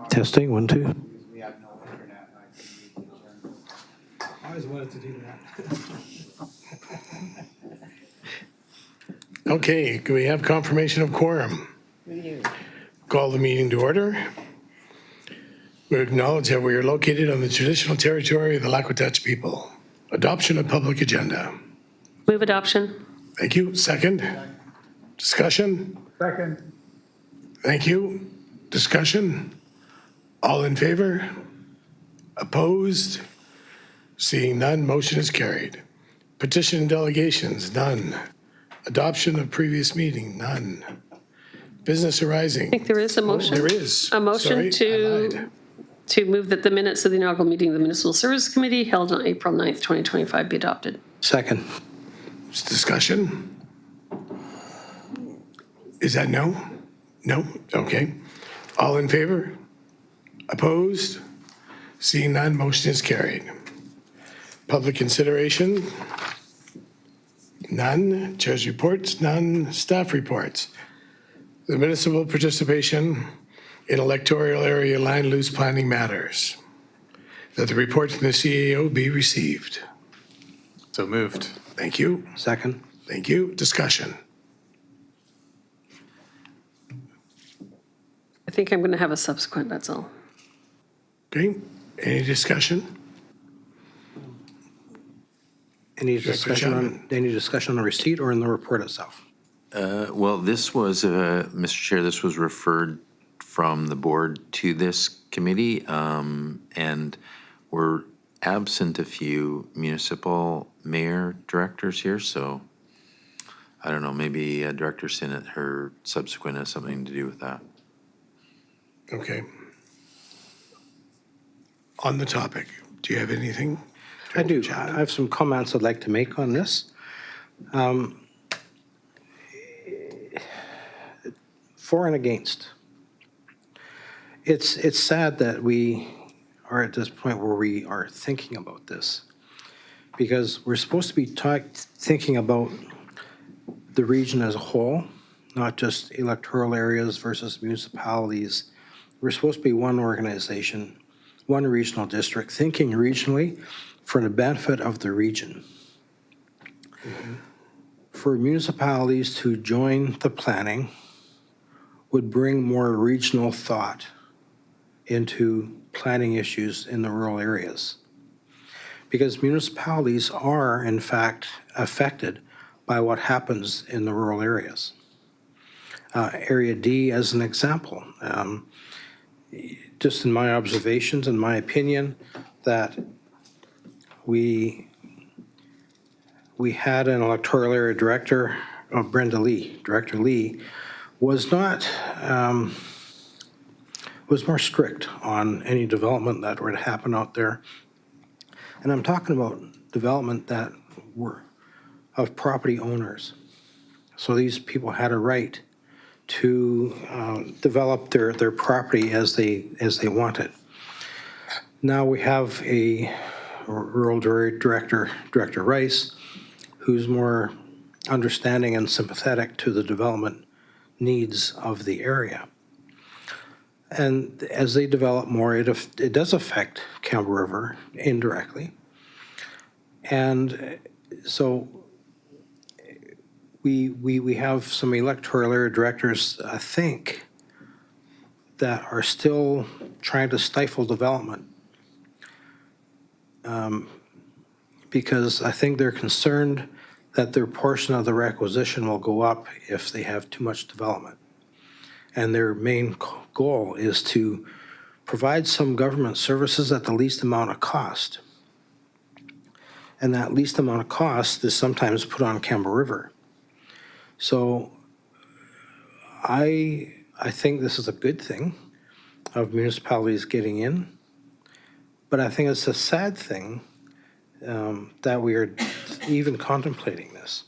Testing, 1, 2. We have no internet, and I couldn't read the agenda. I always wanted to do that. Okay, can we have confirmation of quorum? Call the meeting to order. We acknowledge that we are located on the traditional territory of the Lakota people. Adoption of public agenda. Move adoption. Thank you. Second? Discussion? Second. Thank you. Discussion? All in favor? Opposed? Seeing none, motion is carried. Petition and delegations, none. Adoption of previous meeting, none. Business arising. I think there is a motion. There is. A motion Sorry, I lied. to move that the minutes of the inaugural meeting of the Municipal Service Committee held on April 9th, 2025 be adopted. Second. Discussion? Is that no? No? Okay. All in favor? Opposed? Seeing none, motion is carried. Public consideration? None. Chair's reports? None. Staff reports? The municipal participation in electoral area line loose planning matters. That the report from the CAO be received. So moved. Thank you. Second. Thank you. Discussion? I think I'm going to have a subsequent, that's all. Okay. Any discussion? Any Director discussion on, Chapman. any discussion on the receipt or in the report itself? Well, this was, Mr. Chair, this was referred from the board to this committee, and we're absent a few municipal mayor directors here, so I don't know, maybe Director Sinnott, her subsequent has something to do with that. Okay. On the topic, do you have anything? I do. I have some comments I'd like to make on this. For and against. It's sad that we are at this point where we are thinking about this, because we're supposed to be thinking about the region as a whole, not just electoral areas versus municipalities. We're supposed to be one organization, one regional district, thinking regionally for the benefit of the region. For municipalities to join the planning would bring more regional thought into planning issues in the rural areas. Because municipalities are, in fact, affected by what happens in the rural areas. Area D as an example. Just in my observations and my opinion, that we had an electoral area director, Brenda Lee, Director Lee, was not, was more strict on any development that would happen out there. And I'm talking about development that were of property owners. So these people had a right to develop their property as they wanted. Now we have a rural director, Director Rice, who's more understanding and sympathetic to the development needs of the area. And as they develop more, it does affect Campbell River indirectly. And so we have some electoral area directors, I think, that are still trying to stifle development. Because I think they're concerned that their portion of the requisition will go up if they have too much development. And their main goal is to provide some government services at the least amount of cost. And that least amount of cost is sometimes put on Campbell River. So I think this is a good thing of municipalities getting in, but I think it's a sad thing that we are even contemplating this.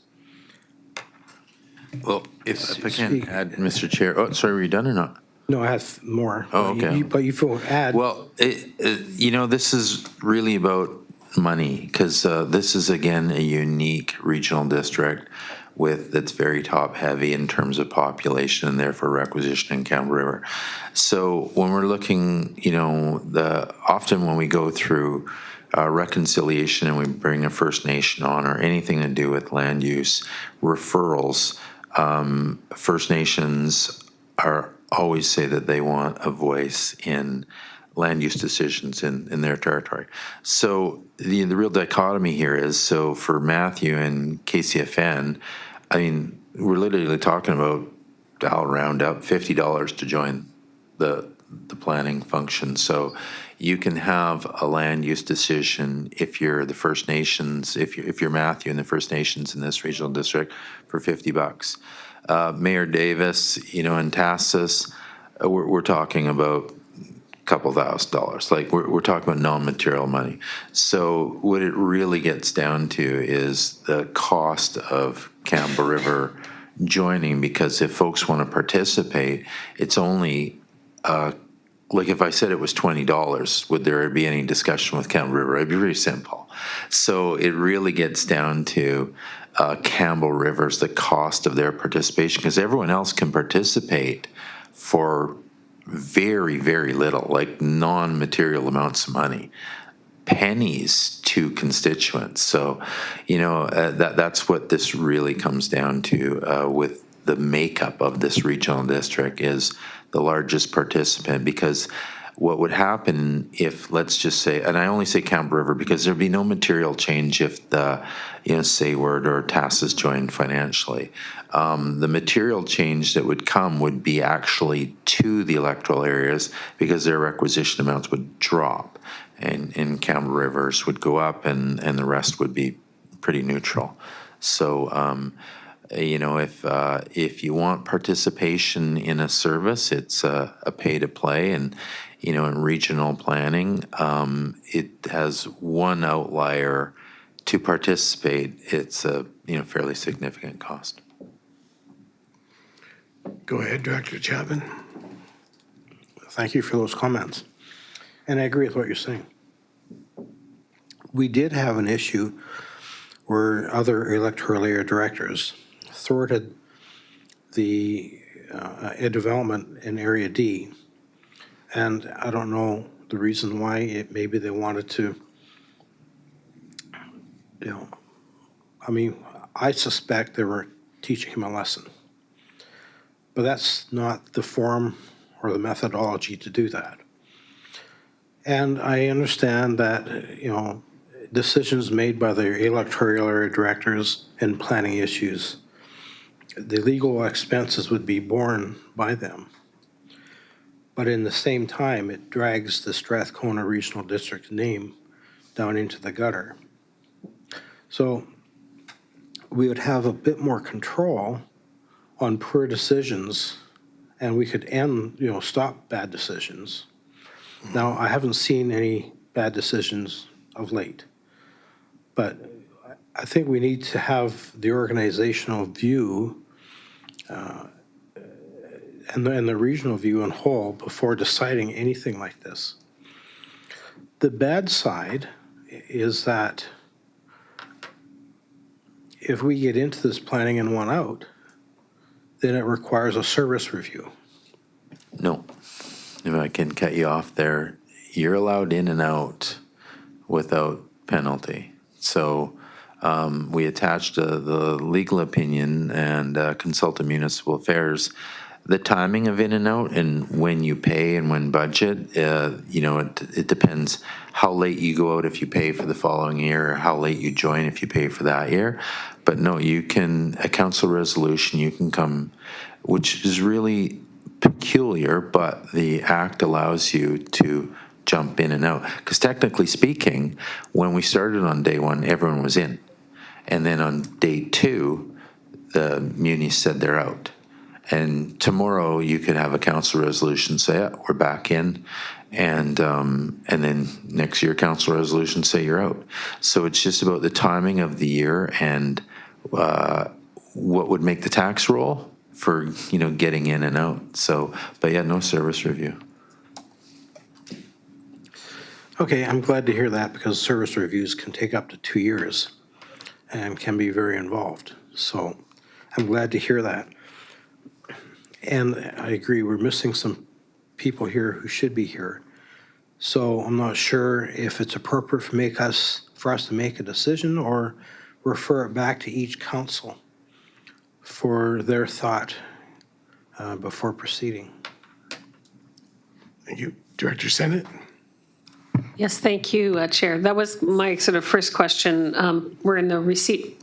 Well, if I can add, Mr. Chair, oh, sorry, were you done or not? No, I have more. Oh, okay. But you feel add. Well, you know, this is really about money, because this is, again, a unique regional district that's very top heavy in terms of population and therefore requisition in Campbell River. So when we're looking, often when we go through reconciliation and we bring a First Nation on or anything to do with land use referrals, First Nations always say that they want a voice in land use decisions in their territory. So the real dichotomy here is, so for Matthew and KCFN, I mean, we're literally talking about, I'll round up $50 to join the planning function. So you can have a land use decision if you're the First Nations, if you're Matthew and the First Nations in this regional district for $50. Mayor Davis, and Tassus, we're talking about couple $1,000s. Like we're talking about non-material money. So what it really gets down to is the cost of Campbell River joining, because if folks want to participate, it's only like if I said it was $20, would there be any discussion with Campbell River? It'd be very simple. So it really gets down to Campbell River's, the cost of their participation, because everyone else can participate for very, very little, like non-material amounts of money, pennies to constituents. So, that's what this really comes down to with the makeup of this regional district, is the largest participant. Because what would happen if, let's just say, and I only say Campbell River because there'd be no material change if the, Sayward or Tassus joined financially. The material change that would come would be actually to the electoral areas, because their requisition amounts would drop and Campbell Rivers would go up and the rest would be pretty neutral. So, if you want participation in a service, it's a pay to play. And, in regional planning, it has one outlier to participate. It's a, fairly significant cost. Go ahead, Director Chapman. Thank you for those comments. And I agree with what you're saying. We did have an issue where other electoral area directors thwarted a development in Area D. And I don't know the reason why. Maybe they wanted to, I suspect they were teaching him a lesson. But that's not the forum or the methodology to do that. And I understand that, decisions made by the electoral area directors in planning issues, the legal expenses would be borne by them. But in the same time, it drags the Strathcona Regional District name down into the gutter. So we would have a bit more control on poor decisions, and we could stop bad decisions. Now, I haven't seen any bad decisions of late, but I think we need to have the organizational view and the regional view in whole before deciding anything like this. The bad side is that if we get into this planning and want out, then it requires a service review. No, if I can cut you off there, you're allowed in and out without penalty. So we attached the legal opinion and consulted municipal affairs. The timing of in and out and when you pay and when budget, it depends how late you go out if you pay for the following year, or how late you join if you pay for that year. But no, you can, a council resolution, you can come, which is really peculiar, but the act allows you to jump in and out. Because technically speaking, when we started on day one, everyone was in. And then on day two, the munis said they're out. And tomorrow you could have a council resolution say, yeah, we're back in. And then next year, council resolution say you're out. So it's just about the timing of the year and what would make the tax roll for, getting in and out. So, but yeah, no service review. Okay, I'm glad to hear that, because service reviews can take up to 2 years and can be very involved. So I'm glad to hear that. And I agree, we're missing some people here who should be here. So I'm not sure if it's appropriate for us to make a decision or refer it back to each council for their thought before proceeding. Thank you. Director Senate? Yes, thank you, Chair. That was my sort of first question. We're in the receipt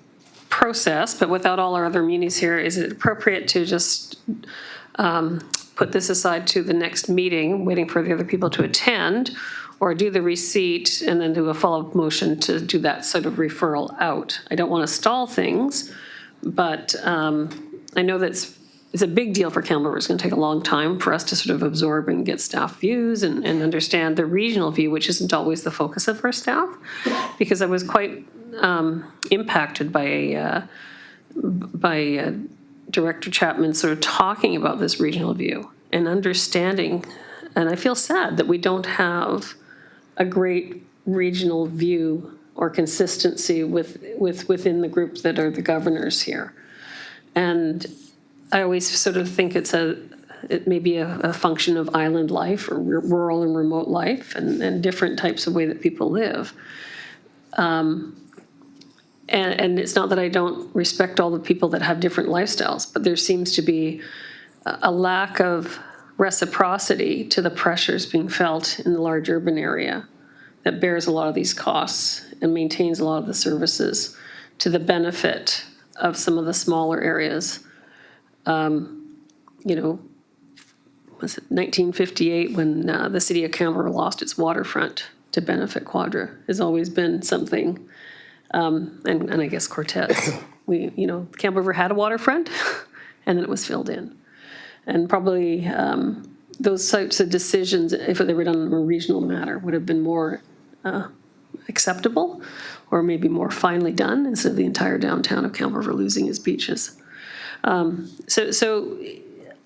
process, but without all our other munis here, is it appropriate to just put this aside to the next meeting, waiting for the other people to attend, or do the receipt and then do a follow-up motion to do that sort of referral out? I don't want to stall things, but I know that's it's a big deal for Kamloops. It's going to take a long time for us to sort of absorb and get staff views and understand the regional view, which isn't always the focus of our staff, because I was quite impacted by Director Chapman sort of talking about this regional view and understanding. And I feel sad that we don't have a great regional view or consistency within the group that are the governors here. And I always sort of think it may be a function of island life or rural and remote life and different types of way that people live. And it's not that I don't respect all the people that have different lifestyles, but there seems to be a lack of reciprocity to the pressures being felt in the large urban area that bears a lot of these costs and maintains a lot of the services to the benefit of some of the smaller areas. Was it 1958 when the city of Kamloops lost its waterfront to benefit Quadra? Has always been something, and I guess Cortez. Kamloops River had a waterfront, and then it was filled in, and probably those types of decisions, if they were done in a regional matter, would have been more acceptable, or maybe more finely done instead of the entire downtown of Kamloops River losing its beaches. So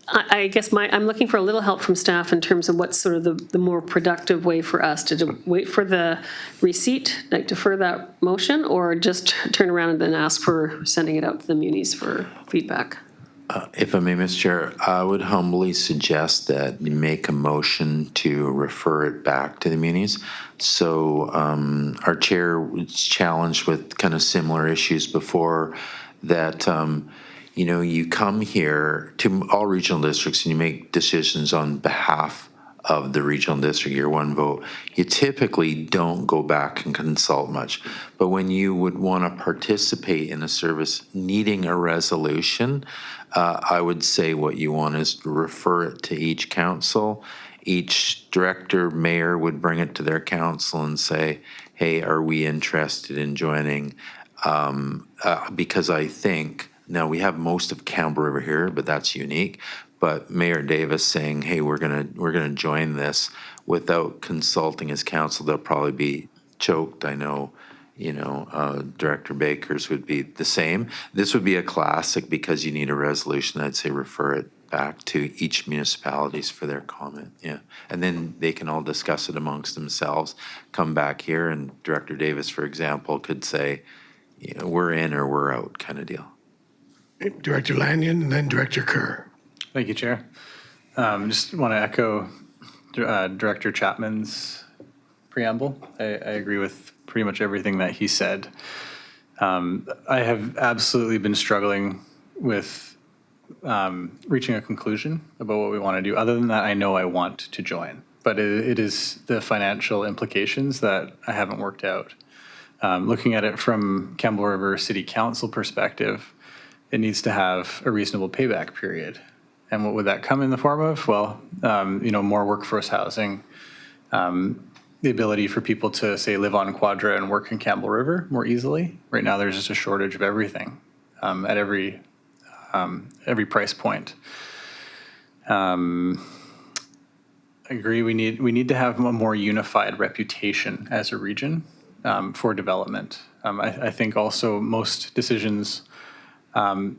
I guess I'm looking for a little help from staff in terms of what's sort of the more productive way for us to wait for the receipt, like defer that motion, or just turn around and then ask for sending it out to the munis for feedback. If I may, Mr. Chair, I would humbly suggest that you make a motion to refer it back to the munis. So our chair was challenged with kind of similar issues before that, you come here to all regional districts and you make decisions on behalf of the regional district, your one vote. You typically don't go back and consult much. But when you would want to participate in a service needing a resolution, I would say what you want is to refer it to each council. Each director, mayor would bring it to their council and say, hey, are we interested in joining? Because I think, now we have most of Kamloops River here, but that's unique. But Mayor Davis saying, hey, we're gonna join this without consulting his council, they'll probably be choked. I know, Director Baker's would be the same. This would be a classic because you need a resolution. I'd say refer it back to each municipalities for their comment, yeah. And then they can all discuss it amongst themselves, come back here, and Director Davis, for example, could say, we're in or we're out kind of deal. Director Lanyon and then Director Kerr. Thank you, Chair. Just want to echo Director Chapman's preamble. I agree with pretty much everything that he said. I have absolutely been struggling with reaching a conclusion about what we want to do. Other than that, I know I want to join, but it is the financial implications that I haven't worked out. Looking at it from Kamloops River City Council perspective, it needs to have a reasonable payback period. And what would that come in the form of? Well, more workforce housing, the ability for people to, say, live on Quadra and work in Kamloops River more easily. Right now, there's just a shortage of everything at every price point. I agree. We need to have a more unified reputation as a region for development. I think also most decisions, when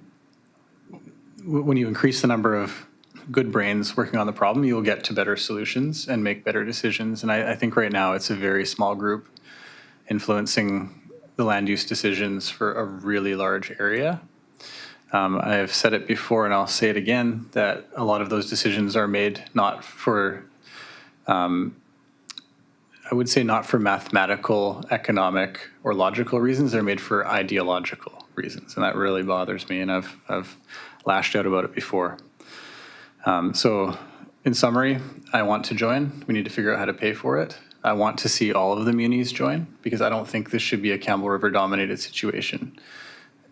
you increase the number of good brains working on the problem, you'll get to better solutions and make better decisions. And I think right now it's a very small group influencing the land use decisions for a really large area. I have said it before and I'll say it again, that a lot of those decisions are made not for, I would say not for mathematical, economic, or logical reasons. They're made for ideological reasons. And that really bothers me. And I've lashed out about it before. So in summary, I want to join. We need to figure out how to pay for it. I want to see all of the munis join because I don't think this should be a Campbell River dominated situation.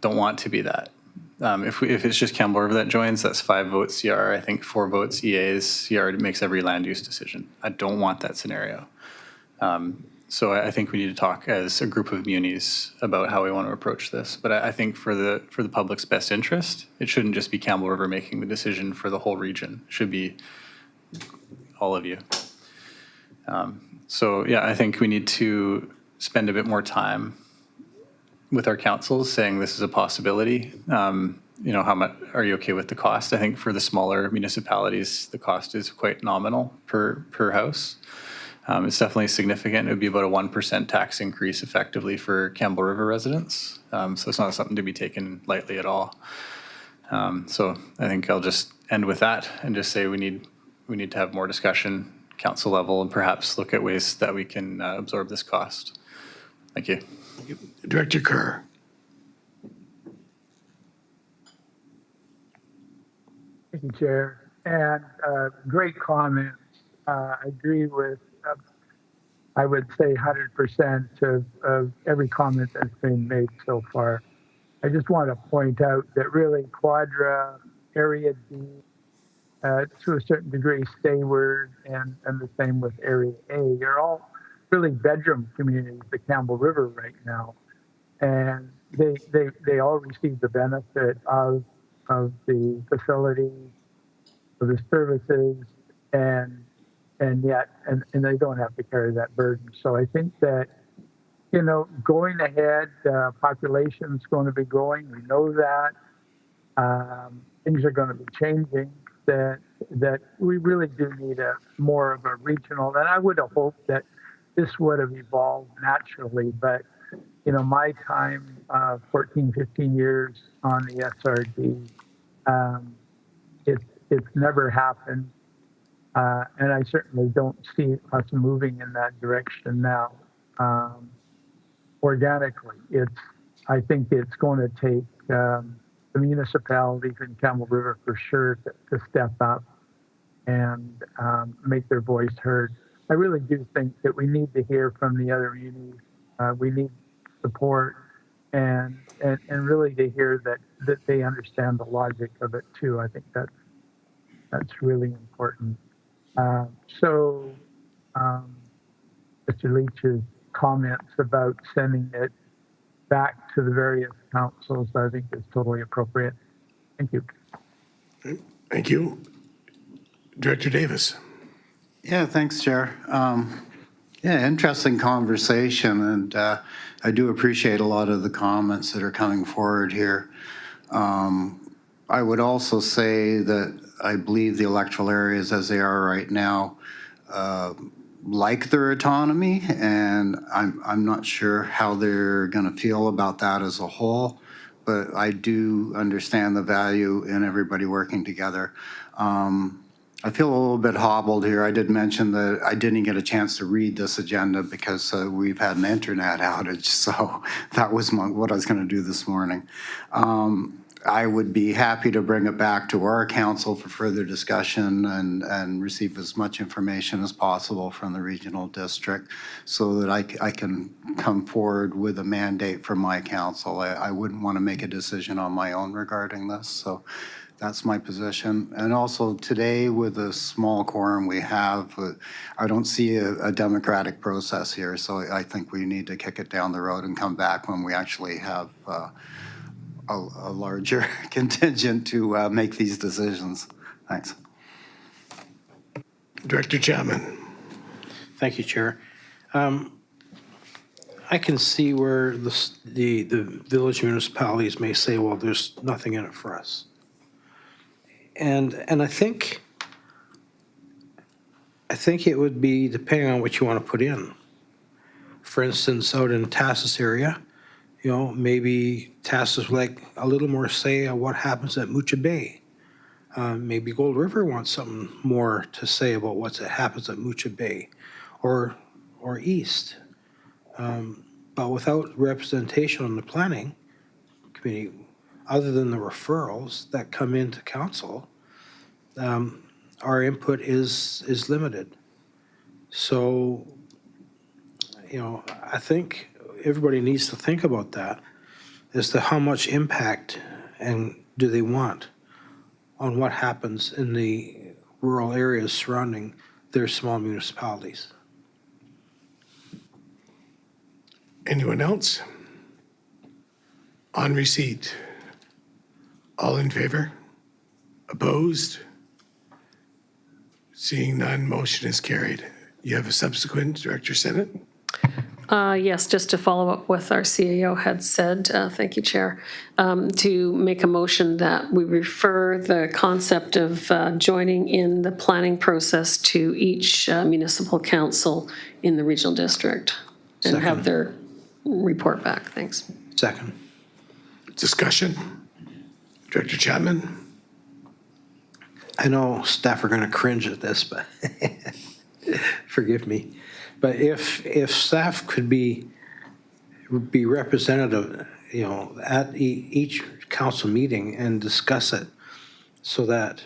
Don't want to be that. If it's just Campbell River that joins, that's 5 votes CR. I think 4 votes EAs. CR makes every land use decision. I don't want that scenario. So I think we need to talk as a group of munis about how we want to approach this. But I think for the public's best interest, it shouldn't just be Campbell River making the decision for the whole region. It should be all of you. So yeah, I think we need to spend a bit more time with our councils saying this is a possibility. How much are you okay with the cost? I think for the smaller municipalities, the cost is quite nominal per house. It's definitely significant. It would be about a 1% tax increase effectively for Campbell River residents. So it's not something to be taken lightly at all. So I think I'll just end with that and just say we need to have more discussion, council level, and perhaps look at ways that we can absorb this cost. Thank you. Director Kerr. Thank you, Chair. And great comments. I agree with, I would say 100% of every comment that's been made so far. I just want to point out that really Quadra, Area D, to a certain degree, Stayward, and the same with Area A, are all really bedroom communities of Campbell River right now. And they all receive the benefit of the facilities, of the services, and yet they don't have to carry that burden. So I think that, going ahead, population's going to be growing. We know that. Things are going to be changing. That we really do need more of a regional. And I would have hoped that this would have evolved naturally, but my time, 14, 15 years on the SRD, it's never happened. And I certainly don't see us moving in that direction now. Organically, I think it's going to take the municipalities in Campbell River for sure to step up and make their voice heard. I really do think that we need to hear from the other unis. We need support and really to hear that they understand the logic of it too. I think that's really important. So Mr. Leach's comments about sending it back to the various councils, I think is totally appropriate. Thank you. Thank you. Director Davis. Yeah, thanks, Chair. Interesting conversation, and I do appreciate a lot of the comments that are coming forward here. I would also say that I believe the electoral areas as they are right now like their autonomy, and I'm not sure how they're going to feel about that as a whole, but I do understand the value in everybody working together. I feel a little bit hobbled here. I did mention that I didn't get a chance to read this agenda because we've had an internet outage, so that was what I was going to do this morning. I would be happy to bring it back to our council for further discussion and receive as much information as possible from the regional district so that I can come forward with a mandate from my council. I wouldn't want to make a decision on my own regarding this, so that's my position. And also today, with the small quorum we have, I don't see a democratic process here, so I think we need to kick it down the road and come back when we actually have a larger contingent to make these decisions. Thanks. Director Chapman. Thank you, Chair. I can see where the village municipalities may say, well, there's nothing in it for us. And I think it would be depending on what you want to put in. For instance, out in Tassus area, maybe task us like a little more say on what happens at Mucha Bay. Maybe Gold River wants something more to say about what happens at Mucha Bay or east. But without representation on the planning committee, other than the referrals that come into council, our input is limited. So, I think everybody needs to think about that as to how much impact and do they want on what happens in the rural areas surrounding their small municipalities. Anyone else? On receipt. All in favor? Opposed? Seeing none, motion is carried. You have a subsequent, Director Senate? Yes, just to follow up what our CAO had said, thank you, Chair, to make a motion that we refer the concept of joining in the planning process to each municipal council in the regional district and have Second. their report back. Thanks. Second. Discussion? Director Chapman? I know staff are going to cringe at this, but forgive me. But if staff could be representative, at each council meeting and discuss it so that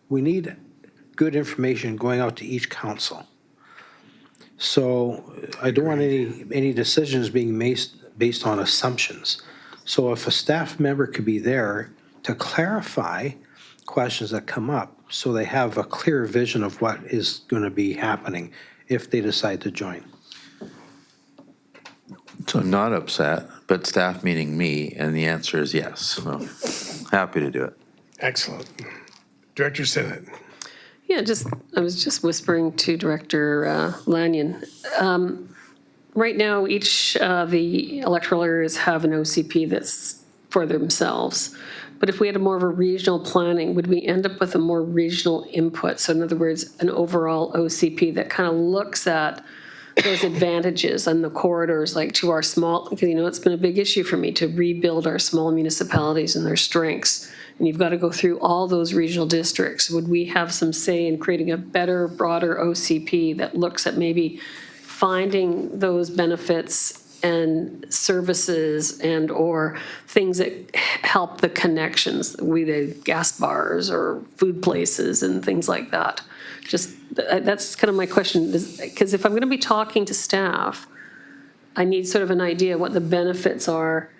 we need good information going out to each council. So I don't want any decisions being based on assumptions. So if a staff member could be there to clarify questions that come up so they have a clear vision of what is going to be happening if they decide to join. So I'm not upset, but staff meaning me, and the answer is yes. So happy to do it. Excellent. Director Senate? Yeah, I was just whispering to Director Lanyon. Right now, each of the electoral areas have an OCP that's for themselves. But if we had a more of a regional planning, would we end up with a more regional input? So in other words, an overall OCP that kind of looks at those advantages and the corridors, like to our small, because it's been a big issue for me to rebuild our small municipalities and their strengths. And you've got to go through all those regional districts. Would we have some say in creating a better, broader OCP that looks at maybe finding those benefits and services and or things that help the connections, the gas bars or food places and things like that? Just, that's kind of my question, because if I'm going to be talking to staff, I need sort of an idea what the benefits are,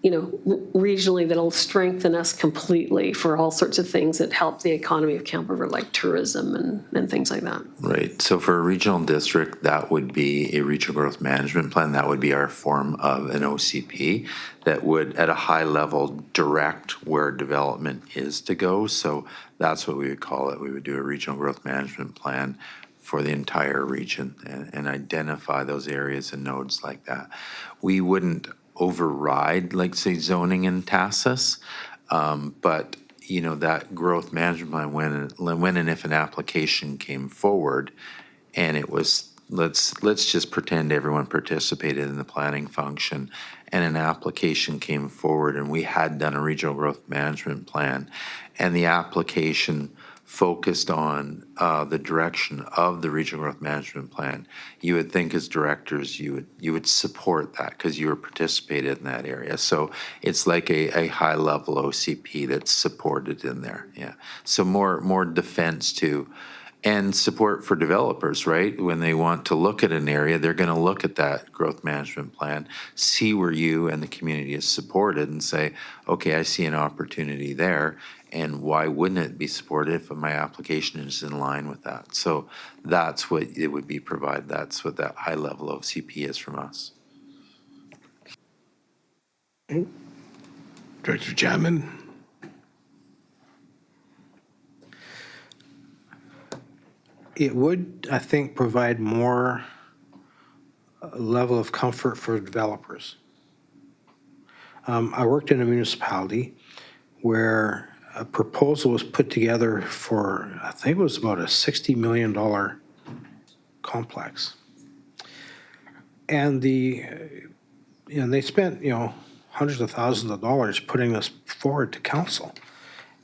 regionally that'll strengthen us completely for all sorts of things that help the economy of Camp River, like tourism and things like that. Right. So for a regional district, that would be a regional growth management plan. That would be our form of an OCP that would, at a high level, direct where development is to go. So that's what we would call it. We would do a regional growth management plan for the entire region and identify those areas and nodes like that. We wouldn't override, like, say, zoning and TASIS, but that growth management plan, when and if an application came forward and it was, let's just pretend everyone participated in the planning function and an application came forward and we had done a regional growth management plan and the application focused on the direction of the regional growth management plan, you would think as directors you would support that because you were participated in that area. So it's like a high level OCP that's supported in there. Yeah. So more defense too, and support for developers, right? When they want to look at an area, they're going to look at that growth management plan, see where you and the community is supported and say, okay, I see an opportunity there. And why wouldn't it be supported if my application is in line with that? So that's what it would be provided. That's what that high level of CP is from us. Director Chapman? It would, I think, provide more level of comfort for developers. I worked in a municipality where a proposal was put together for, I think it was about a $60 million complex. And and they spent, hundreds of thousands of dollars putting this forward to council.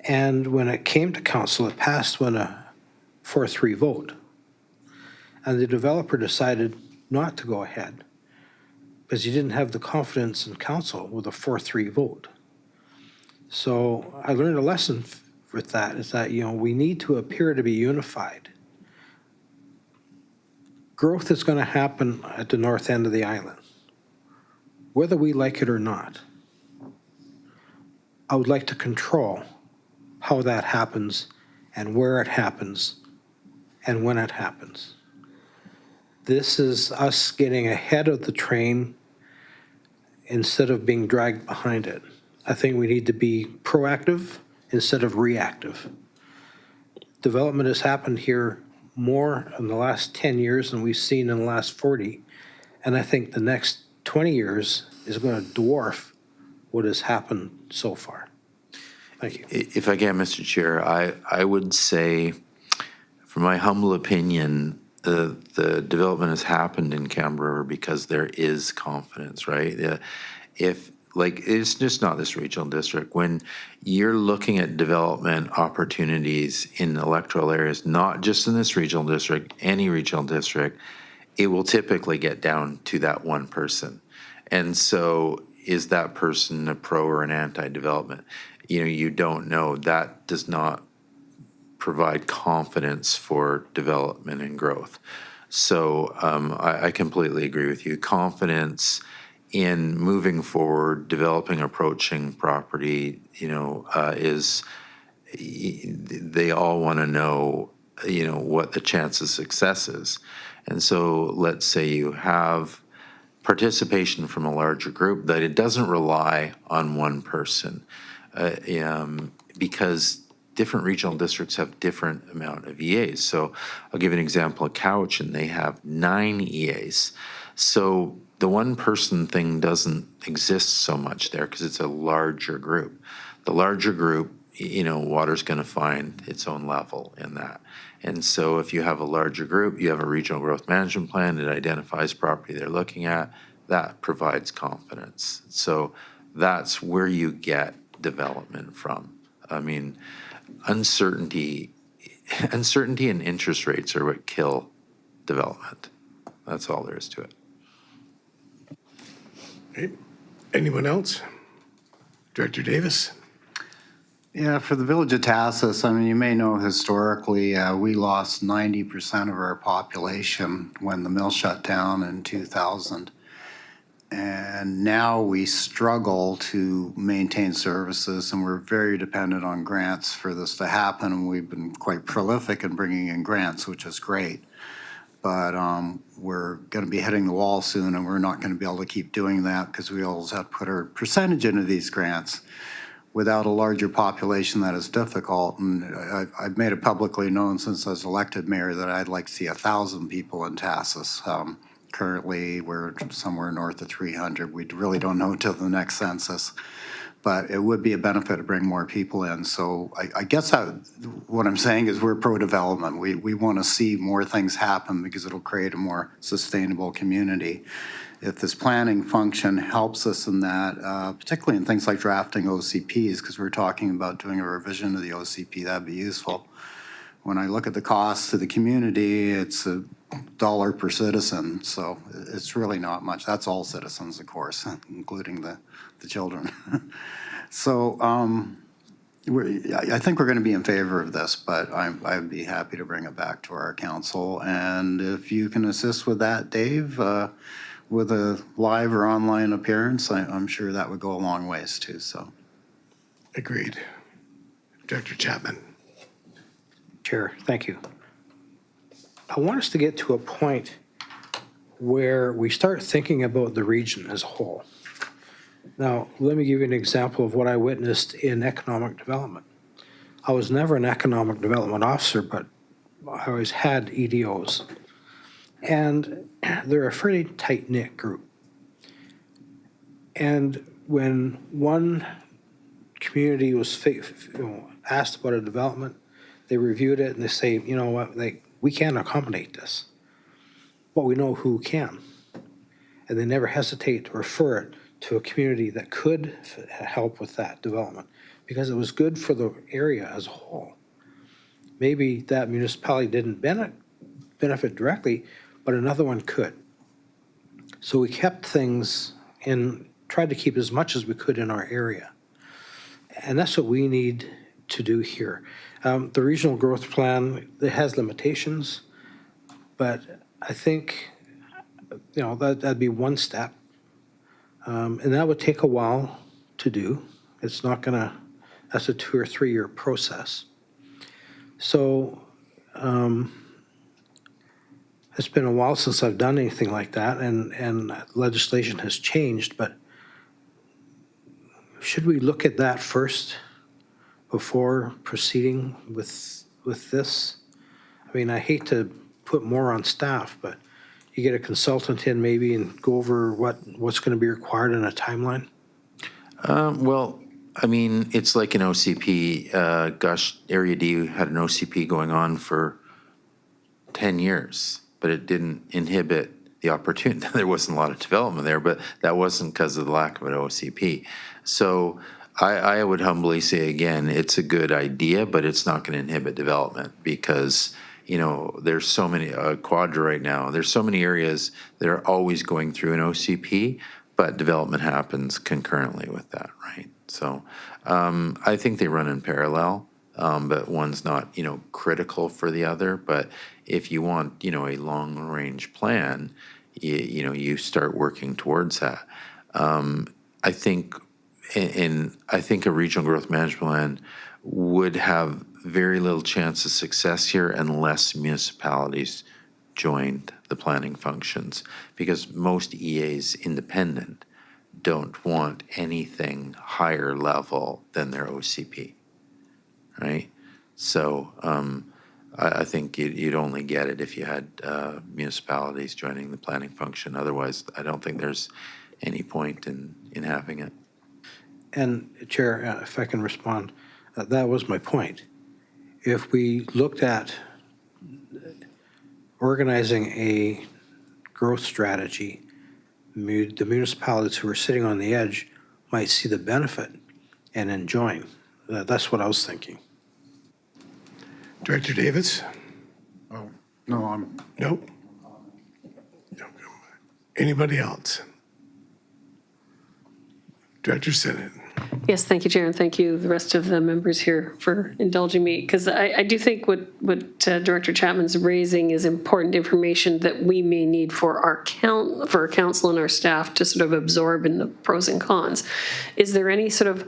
And when it came to council, it passed with a 4-3 vote. And the developer decided not to go ahead because he didn't have the confidence in council with a 4-3 vote. So I learned a lesson with that, is that, we need to appear to be unified. Growth is going to happen at the north end of the island, whether we like it or not. I would like to control how that happens and where it happens and when it happens. This is us getting ahead of the train instead of being dragged behind it. I think we need to be proactive instead of reactive. Development has happened here more in the last 10 years than we've seen in the last 40. And I think the next 20 years is going to dwarf what has happened so far. Thank you. If I can, Mr. Chair, I would say, from my humble opinion, the development has happened in Canberra because there is confidence, right? It's just not this regional district. When you're looking at development opportunities in electoral areas, not just in this regional district, any regional district, it will typically get down to that one person. And so is that person a pro or an anti-development? You don't know. That does not provide confidence for development and growth. So I completely agree with you. Confidence in moving forward, developing, approaching property, is, they all want to know, what the chance of success is. And so let's say you have participation from a larger group, that it doesn't rely on one person, because different regional districts have different amount of EAs. So I'll give an example of Cowichan, they have 9 EAs. So the one person thing doesn't exist so much there because it's a larger group. The larger group, water's going to find its own level in that. And so if you have a larger group, you have a regional growth management plan that identifies property they're looking at, that provides confidence. So that's where you get development from. I mean, uncertainty and interest rates are what kill development. That's all there is to it. Okay. Anyone else? Director Davis? Yeah, for the village of Tassus, you may know historically, we lost 90% of our population when the mill shut down in 2000. And now we struggle to maintain services, and we're very dependent on grants for this to happen. And we've been quite prolific in bringing in grants, which is great. But we're going to be hitting the wall soon, and we're not going to be able to keep doing that because we always have to put our percentage into these grants. Without a larger population, that is difficult. And I've made it publicly known since I was elected mayor that I'd like to see 1,000 people in Tassus. Currently, we're somewhere north of 300. We really don't know until the next census. But it would be a benefit to bring more people in. So I guess what I'm saying is we're pro-development. We want to see more things happen because it'll create a more sustainable community. If this planning function helps us in that, particularly in things like drafting OCPs, because we're talking about doing a revision of the OCP, that'd be useful. When I look at the costs to the community, it's $1 per citizen, so it's really not much. That's all citizens, of course, including the children. So I think we're going to be in favor of this, but I'd be happy to bring it back to our council. And if you can assist with that, Dave, with a live or online appearance, I'm sure that would go a long ways too. So, Agreed. Director Chapman? Chair, thank you. I want us to get to a point where we start thinking about the region as a whole. Now, let me give you an example of what I witnessed in economic development. I was never an economic development officer, but I always had EDOs. And they're a fairly tight-knit group. And when one community was asked about a development, they reviewed it and they say, you know what, we can't accommodate this, but we know who can. and they never hesitate to refer it to a community that could help with that development because it was good for the area as a whole. Maybe that municipality didn't benefit directly, but another one could. So we kept things in, tried to keep as much as we could in our area. And that's what we need to do here. The regional growth plan, it has limitations, but I think, that'd be one step. And that would take a while to do. It's not gonna, that's a 2 or 3 year process. So it's been a while since I've done anything like that, and legislation has changed, but should we look at that first before proceeding with this? I mean, I hate to put more on staff, but you get a consultant in maybe and go over what's going to be required in a timeline? Well, I mean, it's like an OCP. Area D had an OCP going on for 10 years, but it didn't inhibit the opportunity. There wasn't a lot of development there, but that wasn't because of the lack of an OCP. So I would humbly say again, it's a good idea, but it's not going to inhibit development because, there's so many, Quadra right now, there's so many areas that are always going through an OCP, but development happens concurrently with that, right? So I think they run in parallel, but one's not, critical for the other. But if you want, a long-range plan, you start working towards that. I think, and I think a regional growth management plan would have very little chance of success here unless municipalities joined the planning functions, because most EAs independent don't want anything higher level than their OCP, right? So I think you'd only get it if you had municipalities joining the planning function. Otherwise, I don't think there's any point in having it. And Chair, if I can respond, that was my point. If we looked at organizing a growth strategy, the municipalities who are sitting on the edge might see the benefit and enjoy. That's what I was thinking. Director Davis? No, I'm Nope. Anybody else? Director Senate? Yes, thank you, Chair, and thank you, the rest of the members here, for indulging me. Because I do think what Director Chapman's raising is important information that we may need for our council and our staff to sort of absorb in the pros and cons. Is there any sort of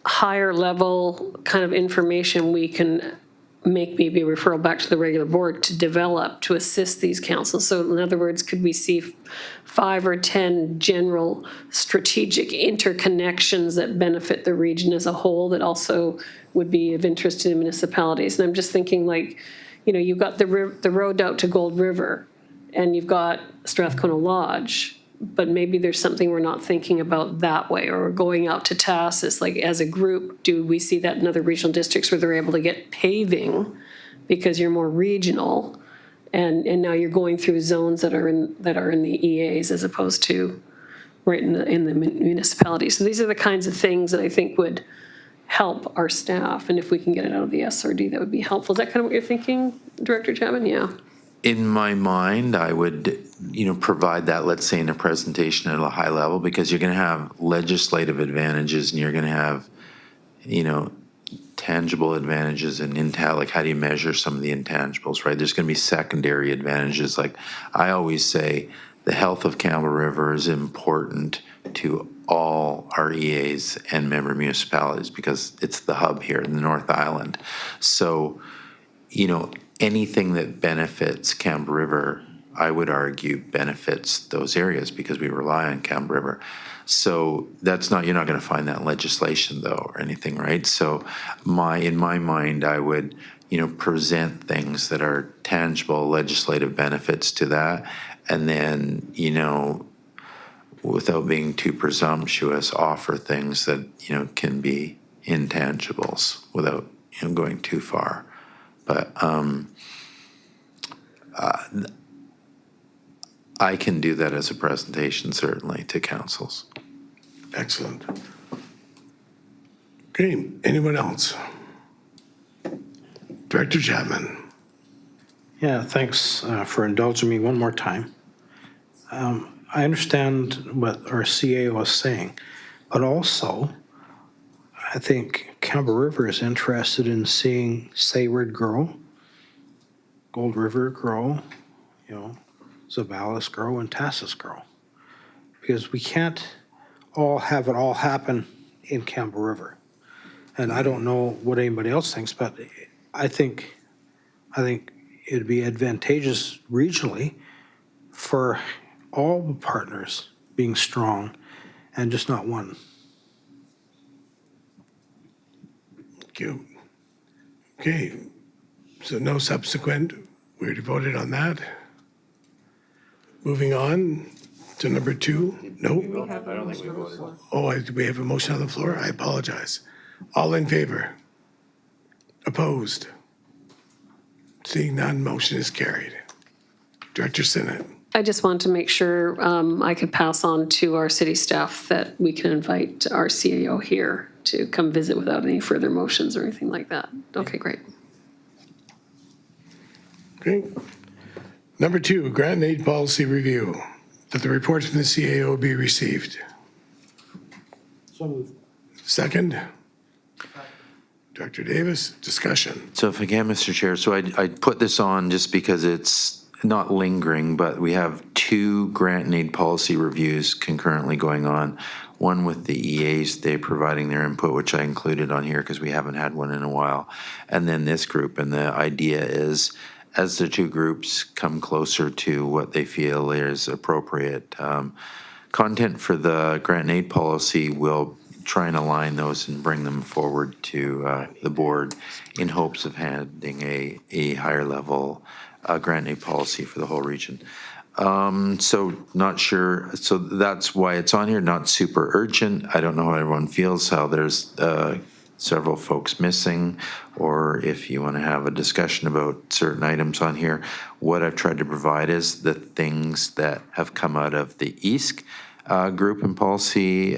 higher level kind of information we can make maybe a referral back to the regular board to develop to assist these councils? So in other words, could we see 5 or 10 general strategic interconnections that benefit the region as a whole that also would be of interest to the municipalities? And I'm just thinking like, you've got the road out to Gold River and you've got Strathcona Lodge, but maybe there's something we're not thinking about that way, or going out to Tassus, like as a group, do we see that in other regional districts where they're able to get paving because you're more regional and now you're going through zones that are in the EAs as opposed to right in the municipality. So these are the kinds of things that I think would help our staff, and if we can get it out of the SRD, that would be helpful. Is that kind of what you're thinking, Director Chapman? Yeah. In my mind, I would, provide that, let's say, in a presentation at a high level, because you're going to have legislative advantages and you're going to have, tangible advantages and like how do you measure some of the intangibles, right? There's going to be secondary advantages. Like I always say, the health of Campbell River is important to all our EAs and member municipalities because it's the hub here in the North Island. So, anything that benefits Campbell River, I would argue, benefits those areas because we rely on Campbell River. So you're not going to find that in legislation though or anything, right? So in my mind, I would, present things that are tangible legislative benefits to that. And then, without being too presumptuous, offer things that, can be intangibles without, going too far. But I can do that as a presentation, certainly, to councils. Excellent. Okay, anyone else? Director Chapman. Yeah, thanks for indulging me one more time. I understand what our CAO is saying, but also I think Campbell River is interested in seeing Sayward grow, Gold River grow, Zavalis grow, and Tassus grow. Because we can't all have it all happen in Campbell River. And I don't know what anybody else thinks, but I think it'd be advantageous regionally for all the partners being strong and just not one. Thank you. Okay, so no subsequent. We already voted on that. Moving on to number 2. No? Do we have a motion on the floor? I apologize. All in favor? Opposed? Seeing none, motion is carried. Director Sinnott. I just want to make sure I could pass on to our city staff that we can invite our CAO here to come visit without any further motions or anything like that. Okay, great. Okay. Number 2, grant and aid policy review. That the report from the CAO be received. So moved. Second? Director Davis, discussion. So if I can, Mr. Chair, so I put this on just because it's not lingering, but we have 2 grant and aid policy reviews concurrently going on. One with the EAs, they providing their input, which I included on here because we haven't had one in a while. And then this group, and the idea is as the 2 groups come closer to what they feel is appropriate, content for the grant and aid policy will try and align those and bring them forward to the board in hopes of having a higher level grant and aid policy for the whole region. So not sure, so that's why it's on here, not super urgent. I don't know how everyone feels, how there's several folks missing, or if you want to have a discussion about certain items on here. What I've tried to provide is the things that have come out of the EASC group and policy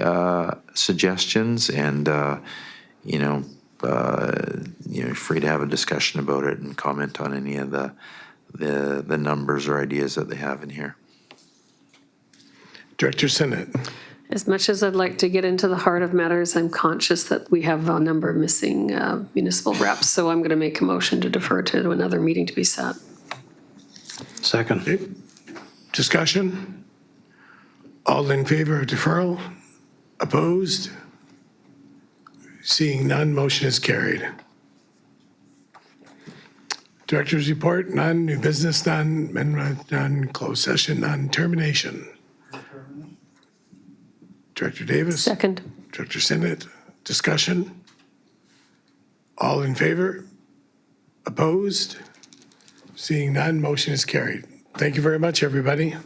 suggestions, and free to have a discussion about it and comment on any of the numbers or ideas that they have in here. Director Sinnott. As much as I'd like to get into the heart of matters, I'm conscious that we have a number of missing municipal reps, so I'm going to make a motion to defer to another meeting to be set. Second. Okay. Discussion? All in favor of deferral? Opposed? Seeing none, motion is carried. Director's report, none. New business, none. Amendment, none. Closed session, none. Termination. Director Davis? Second. Director Sinnott, discussion? All in favor? Opposed? Seeing none, motion is carried. Thank you very much, everybody.